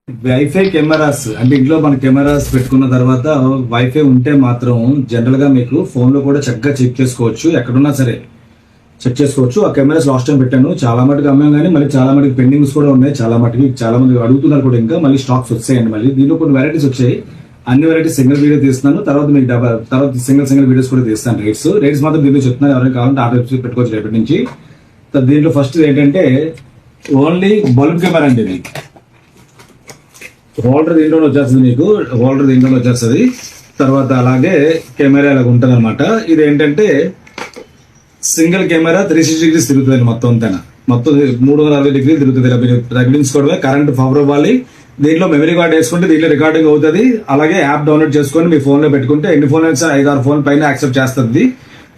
Wifi cameras అంటే ఇంట్లో మన కెమెరాస్ పెట్టుకున్న తర్వాత వైఫై ఉంటే మాత్రం జనరల్ గా మీకు ఫోన్ లో కూడా చక్కగా చెక్ చేసుకోవచ్చు. ఎక్కడున్నా సరే చెక్ చేసుకోవచ్చు. ఆ కెమెరాస్ లాస్ట్ టైం పెట్టాను, చాలా మటుకు అమ్మాం, కానీ మళ్ళీ చాలా మటుకు పెండింగ్స్ కూడా ఉన్నాయి. చాలా మటుకు చాలా మంది అడుగుతున్నారు కూడా, ఇంకా మళ్ళీ స్టాక్స్ వచ్చాయండి. మళ్ళీ దీనిలో కొన్ని వెరైటీస్ వచ్చాయి. అన్ని వెరైటీస్ సింగిల్ వీడియో తీస్తున్నాను, తర్వాత మీకు తర్వాత సింగిల్ వీడియోస్ కూడా తీస్తాను. రేట్స్ మాత్రం దీనిలో చెప్తున్నాను, ఎవరైనా కావాలంటే ఆ వెబ్సైట్ పెట్టుకోవచ్చు రేపటి నుంచి. దీంట్లో ఫస్ట్ ఏంటంటే ఓన్లీ బల్బ్ కెమెరా అండి. ఇది హోల్డర్ దీంట్లో వచ్చేస్తుంది, మీకు హోల్డర్ దీంట్లో వచ్చేస్తుంది. తర్వాత అలాగే కెమెరా ఇలాగ ఉంటుంది అనమాట. ఇది ఏంటంటే సింగిల్ కెమెరా 360 డిగ్రీస్ తిరుగుతుంది మొత్తం అంతా, మొత్తం 360 డిగ్రీలు తిరుగుతుంది. ఇలా మీరు తగిలించుకోవడమే, కరెంట్ పవర్ ఇవ్వాలి. దీంట్లో మెమరీ కార్డ్ వేసుకుంటే దీంట్లో రికార్డింగ్ అవుతుంది. అలాగే యాప్ డౌన్లోడ్ చేసుకొని మీ ఫోన్ లో పెట్టుకుంటే ఎన్ని ఫోన్ అయితే 5-6 ఫోన్ పైన యాక్సెప్ట్ చేస్తుంది.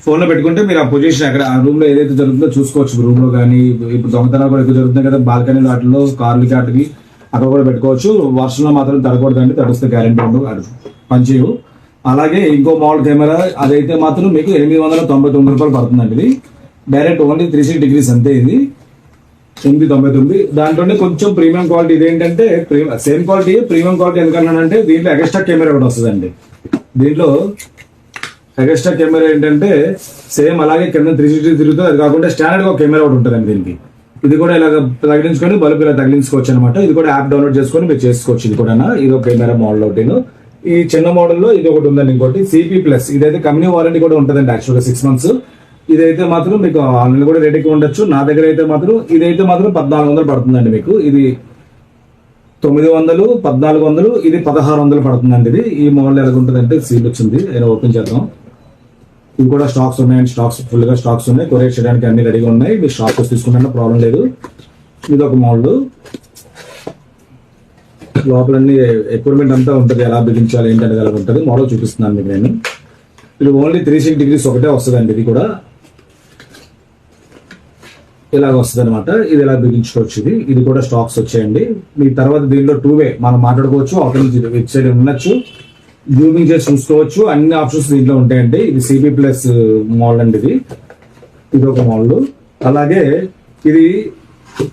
ఫోన్ లో పెట్టుకుంటే మీరు ఆ పొజిషన్ అక్కడ ఆ రూమ్ లో ఏదైతే జరుగుతుందో చూసుకోవచ్చు. రూమ్ లో కానీ ఇప్పుడు దొంగతనాలు కూడా ఎక్కువ జరుగుతుంది కదా, బాల్కనీ వాటిలో కార్లకి వాటికి అక్కడ కూడా పెట్టుకోవచ్చు. వర్షంలో మాత్రం తడకూడదండి, తడిస్తే గ్యారెంటీ ఉండదు, పనిచేయవు. అలాగే ఇంకో మోడల్ కెమెరా అదైతే మాత్రం మీకు 899 రూపాయలు పడుతుందండి. ఇది డైరెక్ట్ ఓన్లీ 360 డిగ్రీస్ అంతే. ఇది 899. దాంట్లోనే కొంచెం ప్రీమియం క్వాలిటీ. ఇదేంటంటే సేమ్ క్వాలిటీ, ప్రీమియం క్వాలిటీ ఎందుకన్నానంటే దీంట్లో ఎక్స్ట్రా కెమెరా కూడా వస్తుందండి. దీంట్లో ఎక్స్ట్రా కెమెరా ఏంటంటే సేమ్ అలాగే కింద 360 తిరుగుతుంది. అది కాకుండా స్టాండర్డ్ గా కెమెరా ఒకటి ఉంటుందండి దీనికి. ఇది కూడా ఇలాగ తగిలించుకొని బల్బ్ ఇలా తగిలించుకోవచ్చు అనమాట. ఇది కూడా యాప్ డౌన్లోడ్ చేసుకొని మీరు చేసుకోవచ్చు. ఇది కూడా ఇది ఒక కెమెరా మోడల్ ఒకటి. ఈ చిన్న మోడల్లో ఇది ఒకటి ఉందండి. ఇంకోటి CP+. ఇదైతే కంపెనీ వారంటీ కూడా ఉంటుందండి, యాక్చువల్గా 6 months. ఇదైతే మాత్రం మీకు ఆన్లైన్ కూడా రేట్ ఎక్కువ ఉండొచ్చు. నా దగ్గర అయితే మాత్రం ఇదైతే మాత్రం 1400 పడుతుందండి మీకు. ఇది 900, 1400, ఇది 1600 పడుతుందండి. ఇది ఈ మోడల్ ఎలా ఉంటుందంటే సీల్ వచ్చింది. నేను ఓపెన్ చేద్దాం. ఇవి కూడా స్టాక్స్ ఉన్నాయండి, ఫుల్ గా స్టాక్స్ ఉన్నాయి. కొరియర్ చేయడానికి అన్ని రెడీగా ఉన్నాయి. మీరు స్టాక్ తీసుకుంటే ప్రాబ్లం లేదు. ఇది ఒక మోడల్. లోపలన్నీ ఎక్విప్మెంట్ అంతా ఉంటుంది, ఎలా బిగించాలి ఏంటంటే ఎలా ఉంటుంది. మోడల్ చూపిస్తున్నాను మీకు నేను. ఇది ఓన్లీ 360 డిగ్రీస్ ఒకటే వస్తుందండి. ఇది కూడా ఇలాగ వస్తుంది అనమాట. ఇది ఎలా బిగించుకోవచ్చు. ఇది కూడా స్టాక్స్ వచ్చాయండి. మీ తర్వాత దీనిలో 2-way మనం మాట్లాడుకోవచ్చు. అవతల నుంచి ఇటు సైడ్ ఉండొచ్చు, జూమింగ్ చేసి చూసుకోవచ్చు. అన్ని ఆప్షన్స్ దీంట్లో ఉంటాయండి. ఇది CP+ మోడల్ అండి. ఇది ఒక మోడల్. అలాగే ఇది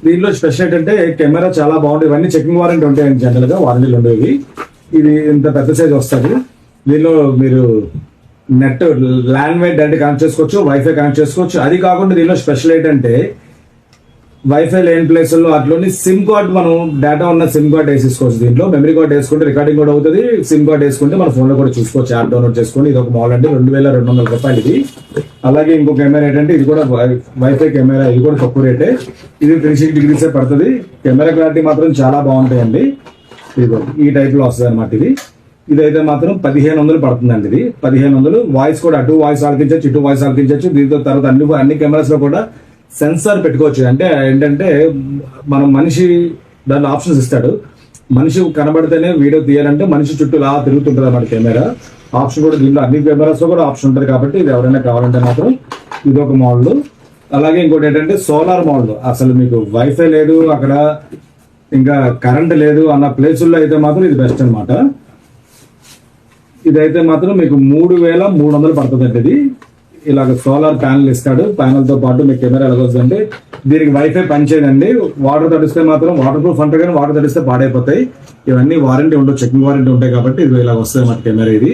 దీనిలో స్పెషల్ ఏంటంటే కెమెరా చాలా బాగుంటుంది. ఇవన్నీ చెకింగ్ వారంటీ ఉంటాయండి, జనరల్ గా వారంటీలు ఉండేవి. ఇది ఇంత పెద్ద సైజ్ వస్తుంది. దీనిలో మీరు net land wide direct connect చేసుకోవచ్చు, వైఫై కనెక్ట్ చేసుకోవచ్చు. అది కాకుండా దీనిలో స్పెషల్ ఏంటంటే వైఫై లేని ప్లేసుల్లో అట్లోని సిమ్ కార్డ్, మనం డేటా ఉన్న సిమ్ కార్డ్ వేసేసుకోవచ్చు. దీంట్లో మెమరీ కార్డ్ వేసుకుంటే రికార్డింగ్ కూడా అవుతుంది. సిమ్ కార్డ్ వేసుకుంటే మన ఫోన్ లో కూడా చూసుకోవచ్చు, యాప్ డౌన్లోడ్ చేసుకుని. ఇది ఒక మోడల్ అంటే 2200 రూపాయలు ఇది. అలాగే ఇంకో కెమెరా ఏంటంటే ఇది కూడా వైఫై కెమెరా. ఇది కూడా తక్కువ రేటే. ఇది 360 డిగ్రీసే పడుతుంది. కెమెరా క్లారిటీ మాత్రం చాలా బాగుంటాయండి. ఇది ఈ టైప్ లో వస్తుంది అనమాట. ఇదైతే మాత్రం 1500 పడుతుందండి. ఇది 1500. వాయిస్ కూడా అటు వాయిస్ ఆలకించవచ్చు, ఇటు వాయిస్ ఆలకించవచ్చు. దీంతో తర్వాత అన్ని కెమెరాస్ లో కూడా సెన్సార్ పెట్టుకోవచ్చు. అంటే ఏంటంటే మనం మనిషి దాంట్లో ఆప్షన్స్ ఇస్తాడు. మనిషి కనబడితేనే వీడియో తీయాలంటే మనిషి చుట్టూ లా తిరుగుతుంటుంది అన్నమాట కెమెరా. ఆప్షన్ కూడా దీంట్లో అన్ని కెమెరాస్ లో కూడా ఆప్షన్ ఉంటుంది. కాబట్టి ఇది ఎవరైనా కావాలంటే మాత్రం ఇది ఒక మోడల్. అలాగే ఇంకోటి ఏంటంటే సోలార్ మోడల్. అసలు మీకు వైఫై లేదు అక్కడ, ఇంకా కరెంట్ లేదు అన్న ప్లేసుల్లో అయితే మాత్రం ఇది బెస్ట్ అనమాట. ఇదైతే మాత్రం మీకు 3300 పడుతుందండి. ఇది ఇలాగ సోలార్ ప్యానల్ ఇస్తాడు. ప్యానల్ తో పాటు మీకు కెమెరా ఎలాగొస్తుందంటే దీనికి వైఫై పనిచేయదండి. వాటర్ తడిస్తే మాత్రం వాటర్ ప్రూఫ్ అంటారు, కానీ వాటర్ తడిస్తే పాడైపోతాయి. ఇవన్నీ వారంటీ ఉండవు, చెకింగ్ వారంటీ ఉంటాయి. కాబట్టి ఇది ఇలాగ వస్తుంది అన్నమాట కెమెరా. ఇది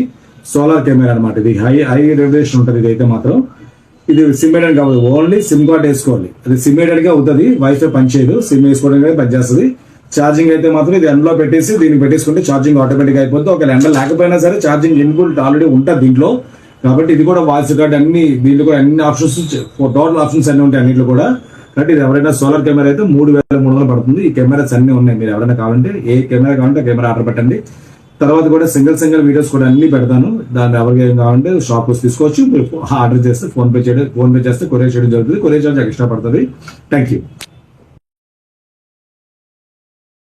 సోలార్ కెమెరా అనమాట. ఇది హై రెవల్యూషన్ ఉంటుంది. ఇది అయితే మాత్రం ఇది సిమ్మేడెడ్ కాదు, ఓన్లీ సిమ్ కార్డ్ వేసుకోవాలి. అది సిమ్మేడెడ్ గా అవుతుంది, వైఫై పనిచేయదు. సిమ్ వేసుకోవడానికి పనిచేస్తుంది. ఛార్జింగ్ అయితే మాత్రం ఇది ఎండలో పెట్టేసి దీనికి పెట్టేసుకుంటే ఛార్జింగ్ ఆటోమేటిక్ అయిపోతుంది. ఒకవేళ ఎండ లేకపోయినా సరే ఛార్జింగ్ ఇన్బుల్ట్ ఆల్రెడీ ఉంటుంది దీంట్లో. కాబట్టి ఇది కూడా వాయిస్ రికార్డ్ అన్ని దీంట్లో కూడా అన్ని ఆప్షన్స్, టోటల్ ఆప్షన్స్ అన్ని ఉంటాయి అన్నింటిలో కూడా. కాబట్టి ఇది ఎవరైనా సోలార్ కెమెరా అయితే 3300 పడుతుంది. ఈ కెమెరాస్ అన్ని ఉన్నాయి. మీరు ఎవరైనా కావాలంటే ఏ కెమెరా కావాలంటే కెమెరా ఆర్డర్ పెట్టండి. తర్వాత కూడా సింగిల్ వీడియోస్ కూడా అన్ని పెడతాను. దాన్ని ఎవరికి ఏం కావాలంటే షాప్ వచ్చి తీసుకోవచ్చు. మీరు ఆర్డర్ చేస్తే ఫోన్ పే చేస్తే కొరియర్ చేయడం జరుగుతుంది. కొరియర్ చార్జ్ ఎక్స్ట్రా పడుతుంది. Thank you.